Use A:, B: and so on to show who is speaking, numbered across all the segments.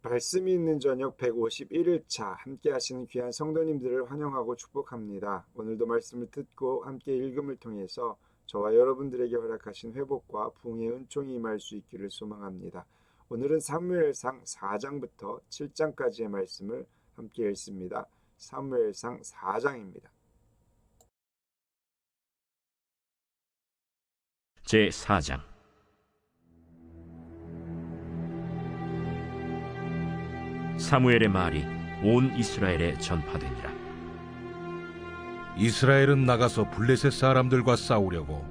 A: 말씀이 있는 저녁 151일차 함께 하시는 귀한 성도님들을 환영하고 축복합니다. 오늘도 말씀을 듣고 함께 읽음을 통해서 저와 여러분들에게 허락하신 회복과 부흥의 은총이 임할 수 있기를 소망합니다. 오늘은 사무엘상 4장부터 7장까지의 말씀을 함께 읽습니다. 사무엘상 4장입니다.
B: 제4장. 사무엘의 말이 온 이스라엘에 전파되니라.
C: 이스라엘은 나가서 블레셋 사람들과 싸우려고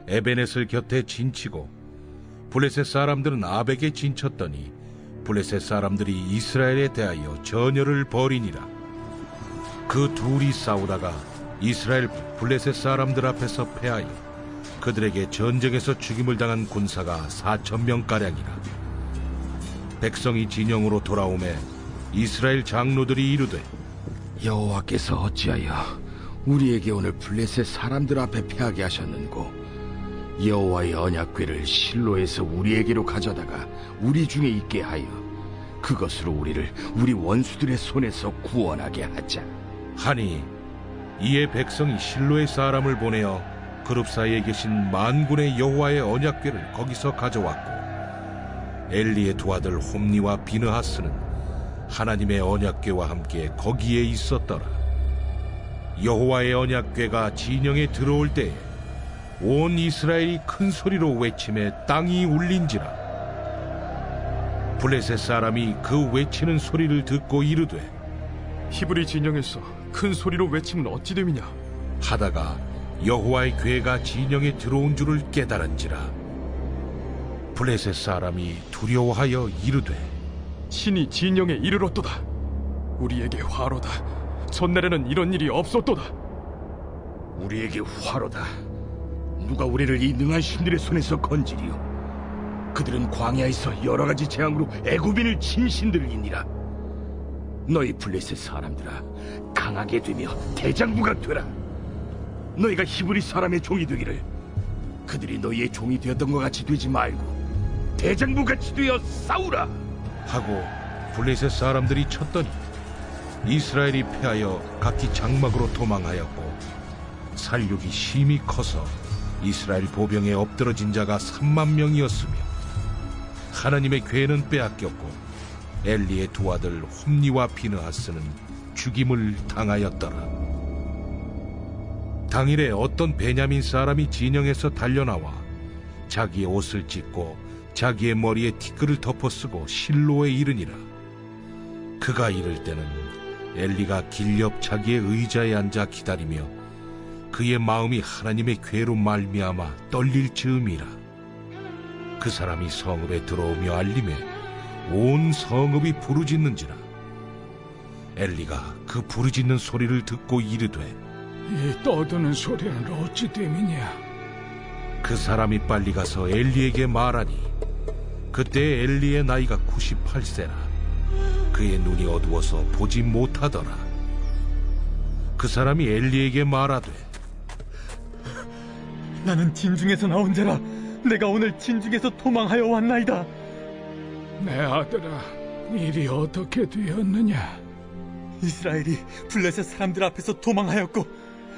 C: 에베넷을 곁에 진치고 블레셋 사람들은 아벡에 진쳤더니 블레셋 사람들이 이스라엘에 대하여 전열을 벌이니라. 그 둘이 싸우다가 이스라엘 블레셋 사람들 앞에서 패하여 그들에게 전쟁에서 죽임을 당한 군사가 4,000명가량이라. 백성이 진영으로 돌아오매 이스라엘 장로들이 이르되,
D: 여호와께서 어찌하여 우리에게 오늘 블레셋 사람들 앞에 패하게 하셨는고, 여호와의 언약궤를 실로에서 우리에게로 가져다가 우리 중에 있게 하여 그것으로 우리를 우리 원수들의 손에서 구원하게 하자
C: 하니, 이에 백성이 실로의 사람을 보내어 그룹 사이에 계신 만군의 여호와의 언약궤를 거기서 가져왔고, 엘리의 두 아들 홈니와 비느하스는 하나님의 언약궤와 함께 거기에 있었더라. 여호와의 언약궤가 진영에 들어올 때에 온 이스라엘이 큰 소리로 외치매 땅이 울린지라. 블레셋 사람이 그 외치는 소리를 듣고 이르되,
E: 히브리 진영에서 큰 소리로 외치면 어찌 됨이냐
C: 하다가 여호와의 궤가 진영에 들어온 줄을 깨달은지라. 블레셋 사람이 두려워하여 이르되,
E: 신이 진영에 이르렀도다. 우리에게 화로다. 전날에는 이런 일이 없었도다.
D: 우리에게 화로다. 누가 우리를 이 능한 신들의 손에서 건지리요. 그들은 광야에서 여러 가지 재앙으로 애굽인을 친 신들이니라. 너희 블레셋 사람들아, 강하게 되며 대장부가 되라. 너희가 히브리 사람의 종이 되기를, 그들이 너희의 종이 되었던 것 같이 되지 말고 대장부같이 되어 싸우라
C: 하고 블레셋 사람들이 쳤더니 이스라엘이 패하여 각기 장막으로 도망하였고, 살육이 심히 커서 이스라엘 보병에 엎드러진 자가 3만 명이었으며 하나님의 궤는 빼앗겼고 엘리의 두 아들 홈니와 비느하스는 죽임을 당하였더라. 당일에 어떤 베냐민 사람이 진영에서 달려나와 자기의 옷을 찢고 자기의 머리에 티끌을 덮어쓰고 실로에 이르니라. 그가 이를 때는 엘리가 길 옆 자기의 의자에 앉아 기다리며 그의 마음이 하나님의 궤로 말미암아 떨릴 즈음이라. 그 사람이 성읍에 들어오며 알림에 온 성읍이 부르짖는지라. 엘리가 그 부르짖는 소리를 듣고 이르되,
F: 이 떠드는 소리는 어찌 됨이냐?
C: 그 사람이 빨리 가서 엘리에게 말하니, 그때 엘리의 나이가 98세라. 그의 눈이 어두워서 보지 못하더라. 그 사람이 엘리에게 말하되,
G: 나는 진중에서 나온 자라. 내가 오늘 진중에서 도망하여 왔나이다.
F: 내 아들아, 일이 어떻게 되었느냐?
G: 이스라엘이 블레셋 사람들 앞에서 도망하였고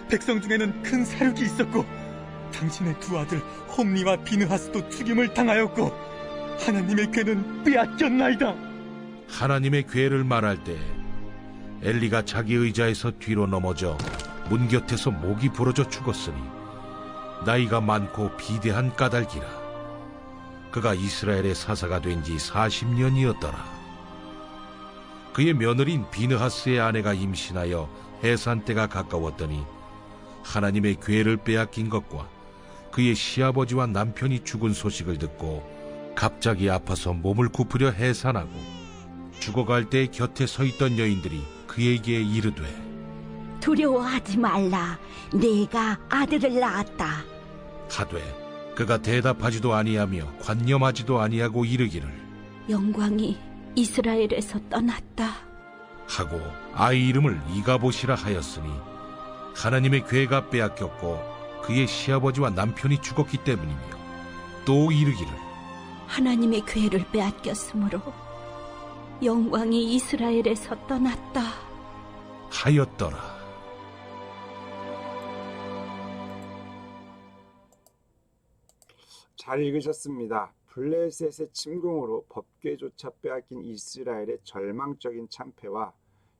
G: 백성 중에는 큰 사륙이 있었고 당신의 두 아들 홈니와 비느하스도 죽임을 당하였고 하나님의 궤는 빼앗겼나이다.
C: 하나님의 궤를 말할 때 엘리가 자기 의자에서 뒤로 넘어져 문 곁에서 목이 부러져 죽었으니 나이가 많고 비대한 까닭이라. 그가 이스라엘의 사사가 된 지 40년이었더라. 그의 며느리인 비느하스의 아내가 임신하여 해산 때가 가까웠더니 하나님의 궤를 빼앗긴 것과 그의 시아버지와 남편이 죽은 소식을 듣고 갑자기 아파서 몸을 굽으려 해산하고 죽어갈 때 곁에 서 있던 여인들이 그에게 이르되,
H: 두려워하지 말라. 내가 아들을 낳았다.
C: 하되 그가 대답하지도 아니하며 관념하지도 아니하고 이르기를,
H: 영광이 이스라엘에서 떠났다
C: 하고 아이 이름을 이가봇이라 하였으니 하나님의 궤가 빼앗겼고 그의 시아버지와 남편이 죽었기 때문이며, 또 이르기를,
H: 하나님의 궤를 빼앗겼으므로 영광이 이스라엘에서 떠났다.
C: 하였더라.
A: 잘 읽으셨습니다. 블레셋의 침공으로 법궤조차 빼앗긴 이스라엘의 절망적인 참패와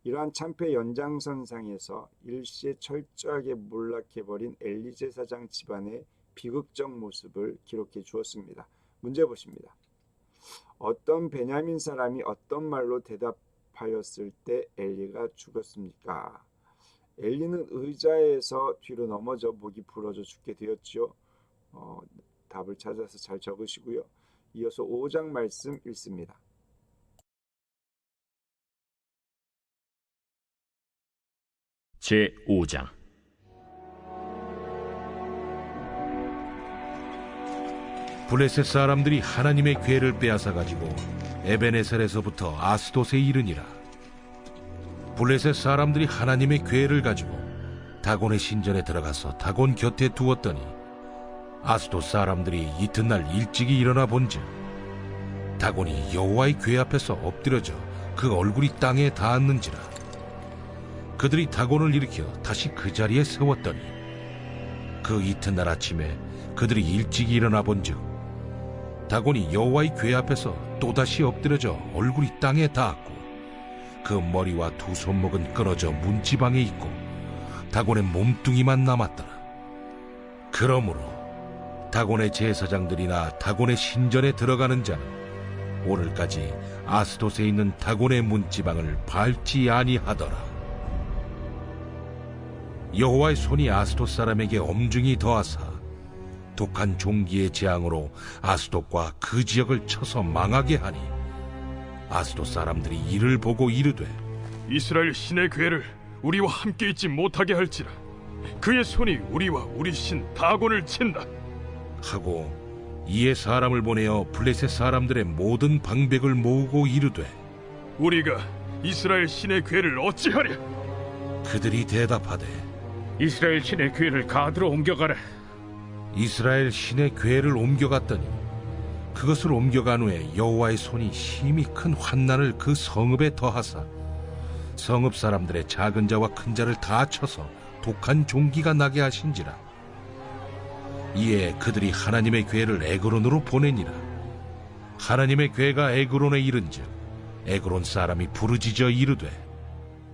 A: 이러한 참패 연장선상에서 일시에 철저하게 몰락해버린 엘리 제사장 집안의 비극적 모습을 기록해 주었습니다. 문제 보십니다. 어떤 베냐민 사람이 어떤 말로 대답하였을 때 엘리가 죽었습니까? 엘리는 의자에서 뒤로 넘어져 목이 부러져 죽게 되었지요. 답을 찾아서 잘 적으시고요. 이어서 5장 말씀 읽습니다.
B: 제5장
C: 블레셋 사람들이 하나님의 궤를 빼앗아 가지고 에베네셀에서부터 아스돗에 이르니라. 블레셋 사람들이 하나님의 궤를 가지고 다곤의 신전에 들어가서 다곤 곁에 두었더니 아스돗 사람들이 이튿날 일찍이 일어나 본즉 다곤이 여호와의 궤 앞에서 엎드려져 그 얼굴이 땅에 닿았는지라. 그들이 다곤을 일으켜 다시 그 자리에 세웠더니 그 이튿날 아침에 그들이 일찍이 일어나 본즉 다곤이 여호와의 궤 앞에서 또다시 엎드려져 얼굴이 땅에 닿았고 그 머리와 두 손목은 끊어져 문지방에 있고 다곤의 몸뚱이만 남았더라. 그러므로 다곤의 제사장들이나 다곤의 신전에 들어가는 자는 오늘까지 아스돗에 있는 다곤의 문지방을 밟지 아니하더라. 여호와의 손이 아스돗 사람에게 엄중히 더하사 독한 종기의 재앙으로 아스돗과 그 지역을 쳐서 망하게 하니 아스돗 사람들이 이를 보고 이르되
E: 이스라엘 신의 궤를 우리와 함께 있지 못하게 할지라. 그의 손이 우리와 우리 신 다곤을 친다
C: 하고 이에 사람을 보내어 블레셋 사람들의 모든 방백을 모으고 이르되
E: 우리가 이스라엘 신의 궤를 어찌하랴?
C: 그들이 대답하되
F: 이스라엘 신의 궤를 가드로 옮겨가라.
C: 이스라엘 신의 궤를 옮겨갔더니 그것을 옮겨간 후에 여호와의 손이 심히 큰 환난을 그 성읍에 더하사 성읍 사람들의 작은 자와 큰 자를 다 쳐서 독한 종기가 나게 하신지라. 이에 그들이 하나님의 궤를 에그론으로 보내니라. 하나님의 궤가 에그론에 이른즉 에그론 사람이 부르짖어 이르되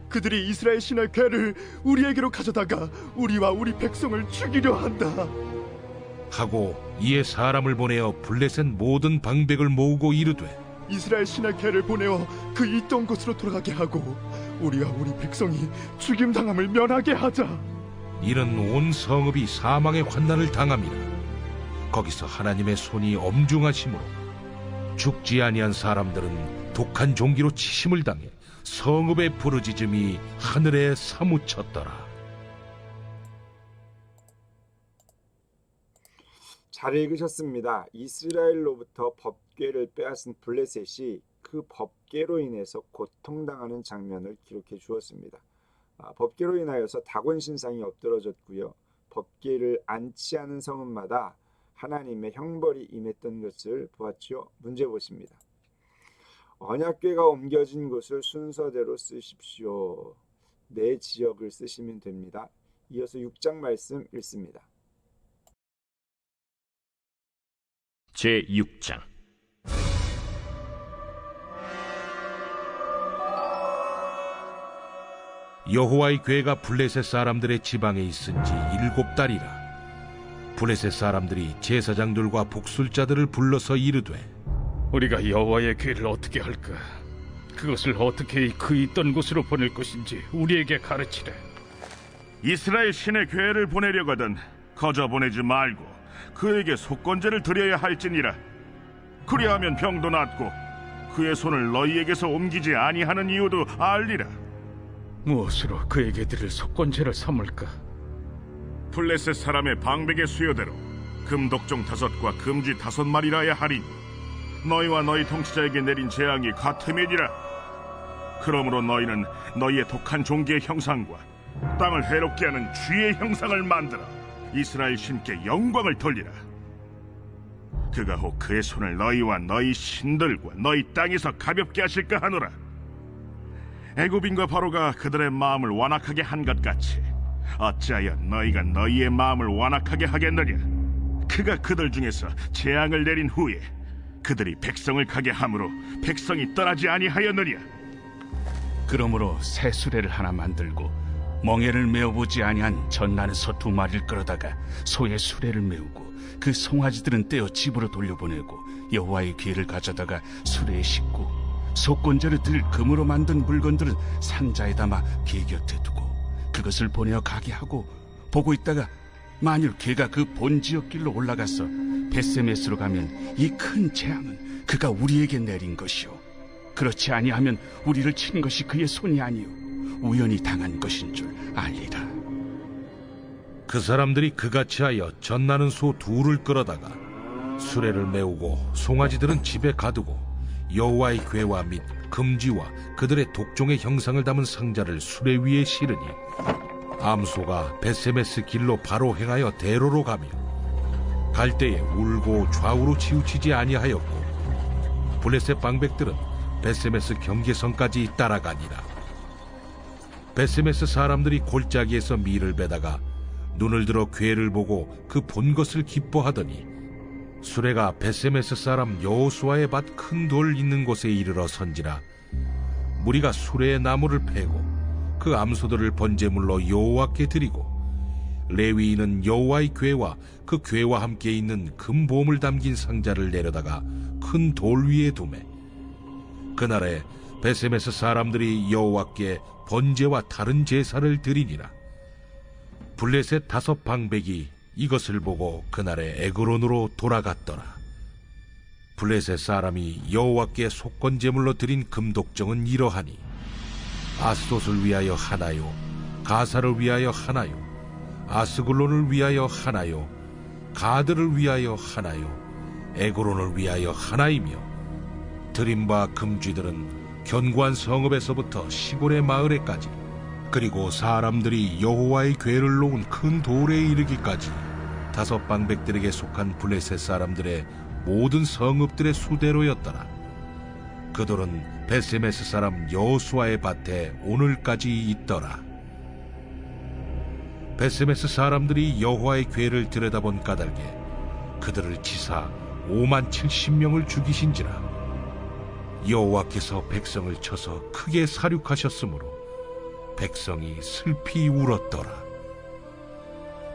I: 그들이 이스라엘 신의 궤를 우리에게로 가져다가 우리와 우리 백성을 죽이려 한다
C: 하고 이에 사람을 보내어 블레셋 모든 방백을 모으고 이르되
I: 이스라엘 신의 궤를 보내어 그 있던 곳으로 돌아가게 하고 우리와 우리 백성이 죽임당함을 면하게 하자.
C: 이는 온 성읍이 사망의 환난을 당함이라. 거기서 하나님의 손이 엄중하심으로 죽지 아니한 사람들은 독한 종기로 치심을 당해 성읍의 부르짖음이 하늘에 사무쳤더라.
A: 잘 읽으셨습니다. 이스라엘로부터 법궤를 빼앗은 블레셋이 그 법궤로 인해서 고통당하는 장면을 기록해 주었습니다. 법궤로 인하여서 다곤 신상이 엎드러졌고요. 법궤를 안치하는 성읍마다 하나님의 형벌이 임했던 것을 보았지요. 문제 보십니다. 언약궤가 옮겨진 곳을 순서대로 쓰십시오. 내 지역을 쓰시면 됩니다. 이어서 6장 말씀 읽습니다.
B: 제6장
C: 여호와의 궤가 블레셋 사람들의 지방에 있은 지 7달이라. 블레셋 사람들이 제사장들과 복술자들을 불러서 이르되
F: 우리가 여호와의 궤를 어떻게 할까? 그것을 어떻게 그 있던 곳으로 보낼 것인지 우리에게 가르치래.
D: 이스라엘 신의 궤를 보내려거든 거저 보내지 말고 그에게 속건제를 드려야 할지니라. 그리하면 병도 낫고 그의 손을 너희에게서 옮기지 아니하는 이유도 알리라.
F: 무엇으로 그에게 드릴 속건제를 삼을까?
D: 블레셋 사람의 방백의 수요대로 금독종 5과 금쥐 5마리라야 하리니 너희와 너희 통치자에게 내린 재앙이 같음이니라. 그러므로 너희는 너희의 독한 종기의 형상과 땅을 해롭게 하는 쥐의 형상을 만들어 이스라엘 신께 영광을 돌리라. 그가 혹 그의 손을 너희와 너희 신들과 너희 땅에서 가볍게 하실까 하노라.
J: 애굽인과 바로가 그들의 마음을 완악하게 한 것 같이 어찌하여 너희가 너희의 마음을 완악하게 하겠느냐? 그가 그들 중에서 재앙을 내린 후에 그들이 백성을 가게 함으로 백성이 떠나지 아니하였느냐?
D: 그러므로 새 수레를 하나 만들고 멍에를 메어보지 아니한 전나는 소 2마리를 끌어다가 소의 수레를 메우고 그 송아지들은 떼어 집으로 돌려보내고 여호와의 궤를 가져다가 수레에 싣고 속건제를 들 금으로 만든 물건들은 상자에 담아 궤 곁에 두고 그것을 보내어 가게 하고 보고 있다가 만일 궤가 그 본 지역길로 올라가서 벳세메스로 가면 이 큰 재앙은 그가 우리에게 내린 것이요 그렇지 아니하면 우리를 친 것이 그의 손이 아니요 우연히 당한 것인 줄 알리라.
C: 그 사람들이 그같이 하여 전나는 소 2를 끌어다가 수레를 메우고 송아지들은 집에 가두고 여호와의 궤와 및 금지와 그들의 독종의 형상을 담은 상자를 수레 위에 실으니 암소가 벳세메스 길로 바로 행하여 대로로 가며 갈 때에 울고 좌우로 치우치지 아니하였고 블레셋 방백들은 벳세메스 경계선까지 따라가니라. 벳세메스 사람들이 골짜기에서 밀을 베다가 눈을 들어 궤를 보고 그 본 것을 기뻐하더니 수레가 벳세메스 사람 여호수아의 밭 큰 돌 있는 곳에 이르러 선지라. 무리가 수레의 나무를 패고 그 암소들을 번제물로 여호와께 드리고 레위인은 여호와의 궤와 그 궤와 함께 있는 금보물 담긴 상자를 내려다가 큰 돌 위에 두매. 그날에 벳세메스 사람들이 여호와께 번제와 다른 제사를 드리니라. 블레셋 5 방백이 이것을 보고 그날에 에그론으로 돌아갔더라. 블레셋 사람이 여호와께 속건제물로 드린 금독정은 이러하니 아스돗을 위하여 하나요, 가사를 위하여 하나요, 아스글론을 위하여 하나요, 가드를 위하여 하나요, 에그론을 위하여 하나이며 드린 바 금쥐들은 견고한 성읍에서부터 시골의 마을에까지 그리고 사람들이 여호와의 궤를 놓은 큰 돌에 이르기까지 5 방백들에게 속한 블레셋 사람들의 모든 성읍들의 수대로였더라. 그 돌은 벳세메스 사람 여호수아의 밭에 오늘까지 있더라. 벳세메스 사람들이 여호와의 궤를 들여다본 까닭에 그들을 치사 570명을 죽이신지라. 여호와께서 백성을 쳐서 크게 사륙하셨으므로 백성이 슬피 울었더라.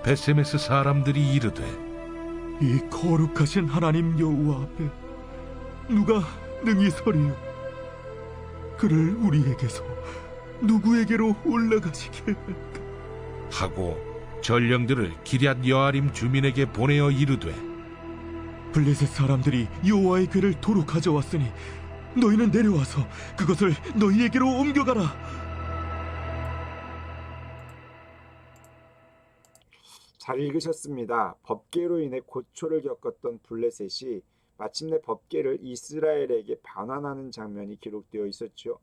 C: 벳세메스 사람들이 이르되
I: 이 거룩하신 하나님 여호와 앞에 누가 능히 서리요? 그를 우리에게서 누구에게로 올라가시게 할까?
C: 하고 전령들을 기럇 여아림 주민에게 보내어 이르되
I: 블레셋 사람들이 여호와의 궤를 도로 가져왔으니 너희는 내려와서 그것을 너희에게로 옮겨가라.
A: 잘 읽으셨습니다. 법궤로 인해 고초를 겪었던 블레셋이 마침내 법궤를 이스라엘에게 반환하는 장면이 기록되어 있었죠.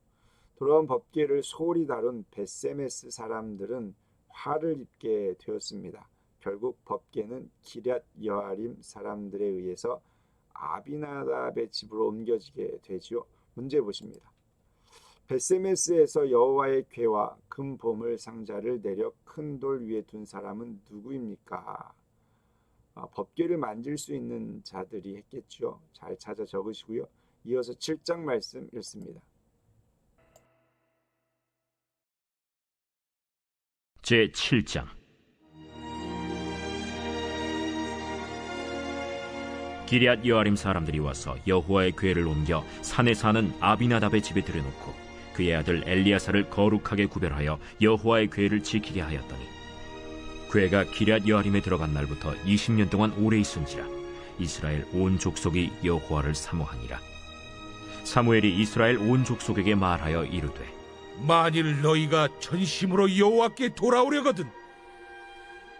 A: 돌아온 법궤를 소홀히 다룬 벳세메스 사람들은 화를 입게 되었습니다. 결국 법궤는 기럇 여아림 사람들에 의해서 아비나답의 집으로 옮겨지게 되지요. 문제 보십니다. 벳세메스에서 여호와의 궤와 금보물 상자를 내려 큰 돌 위에 둔 사람은 누구입니까? 법궤를 만질 수 있는 자들이 했겠죠. 잘 찾아 적으시고요. 이어서 7장 말씀 읽습니다.
B: 제7장 기럇 여아림 사람들이 와서 여호와의 궤를 옮겨 산에 사는 아비나답의 집에 들여놓고 그의 아들 엘리야사를 거룩하게 구별하여 여호와의 궤를 지키게 하였더니 궤가 기럇 여아림에 들어간 날부터 20년 동안 오래 있은지라 이스라엘 온 족속이 여호와를 사모하니라. 사무엘이 이스라엘 온 족속에게 말하여 이르되
C: 만일 너희가 전심으로 여호와께 돌아오려거든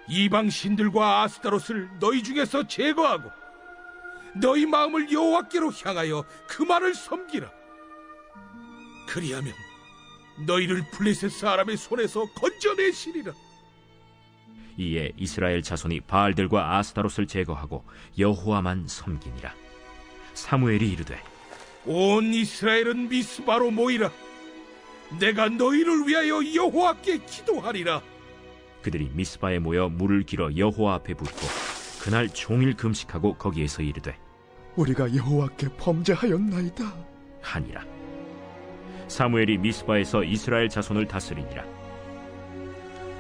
C: 이방 신들과 아스타롯을 너희 중에서 제거하고 너희 마음을 여호와께로 향하여 그만을 섬기라. 그리하면 너희를 블레셋 사람의 손에서 건져내시리라.
B: 이에 이스라엘 자손이 바알들과 아스타롯을 제거하고 여호와만 섬기니라. 사무엘이 이르되
C: 온 이스라엘은 미스바로 모이라. 내가 너희를 위하여 여호와께 기도하리라.
B: 그들이 미스바에 모여 물을 길어 여호와 앞에 붓고 그날 종일 금식하고 거기에서 이르되
I: 우리가 여호와께 범죄하였나이다
B: 하니라. 사무엘이 미스바에서 이스라엘 자손을 다스리니라.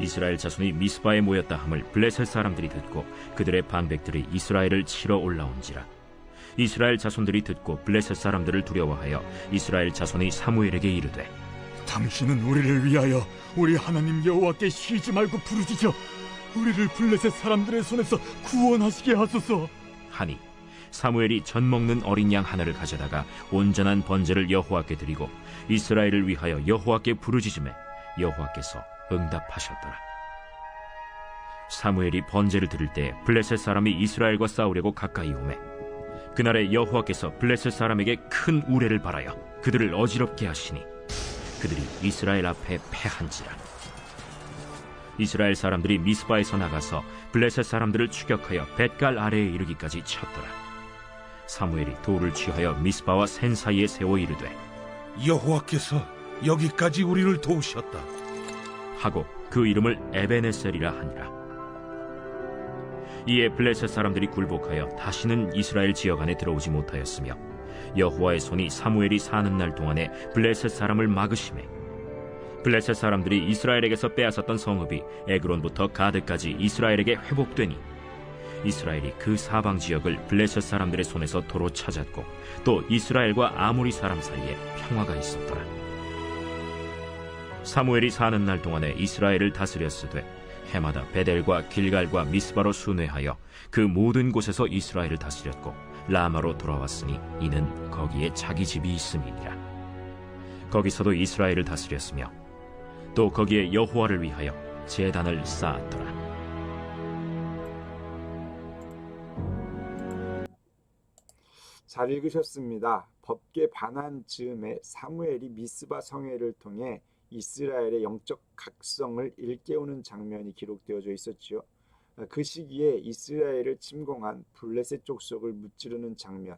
B: 이스라엘 자손이 미스바에 모였다 함을 블레셋 사람들이 듣고 그들의 방백들이 이스라엘을 치러 올라온지라. 이스라엘 자손들이 듣고 블레셋 사람들을 두려워하여 이스라엘 자손이 사무엘에게 이르되
G: 당신은 우리를 위하여 우리 하나님 여호와께 쉬지 말고 부르짖어 우리를 블레셋 사람들의 손에서 구원하시게 하소서
B: 하니 사무엘이 전 먹는 어린 양 하나를 가져다가 온전한 번제를 여호와께 드리고 이스라엘을 위하여 여호와께 부르짖음에 여호와께서 응답하셨더라. 사무엘이 번제를 드릴 때 블레셋 사람이 이스라엘과 싸우려고 가까이 오매 그날에 여호와께서 블레셋 사람에게 큰 우레를 발하여 그들을 어지럽게 하시니 그들이 이스라엘 앞에 패한지라. 이스라엘 사람들이 미스바에서 나가서 블레셋 사람들을 추격하여 벳갈 아래에 이르기까지 쳤더라. 사무엘이 돌을 취하여 미스바와 센 사이에 세워 이르되
C: 여호와께서 여기까지 우리를 도우셨다
B: 하고 그 이름을 에베네셀이라 하니라. 이에 블레셋 사람들이 굴복하여 다시는 이스라엘 지역 안에 들어오지 못하였으며 여호와의 손이 사무엘이 사는 날 동안에 블레셋 사람을 막으심에 블레셋 사람들이 이스라엘에게서 빼앗았던 성읍이 에그론부터 가드까지 이스라엘에게 회복되니 이스라엘이 그 사방 지역을 블레셋 사람들의 손에서 도로 찾았고 또 이스라엘과 아모리 사람 사이에 평화가 있었더라. 사무엘이 사는 날 동안에 이스라엘을 다스렸으되 해마다 베델과 길갈과 미스바로 순회하여 그 모든 곳에서 이스라엘을 다스렸고 라마로 돌아왔으니 이는 거기에 자기 집이 있음이니라. 거기서도 이스라엘을 다스렸으며 또 거기에 여호와를 위하여 제단을 쌓았더라.
A: 잘 읽으셨습니다. 법궤 반환 즈음에 사무엘이 미스바 성회를 통해 이스라엘의 영적 각성을 일깨우는 장면이 기록되어져 있었지요. 그 시기에 이스라엘을 침공한 블레셋 족속을 무찌르는 장면,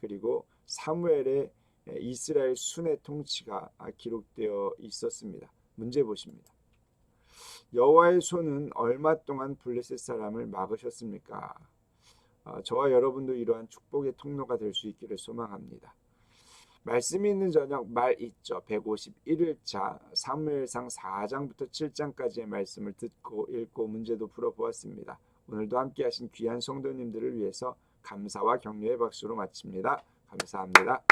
A: 그리고 사무엘의 이스라엘 순회 통치가 기록되어 있었습니다. 문제 보십니다. 여호와의 손은 얼마 동안 블레셋 사람을 막으셨습니까? 저와 여러분도 이러한 축복의 통로가 될 수 있기를 소망합니다. 말씀이 있는 저녁 말 있죠. 151일차 사무엘상 4장부터 7장까지의 말씀을 듣고 읽고 문제도 풀어보았습니다. 오늘도 함께하신 귀한 성도님들을 위해서 감사와 격려의 박수로 마칩니다. 감사합니다.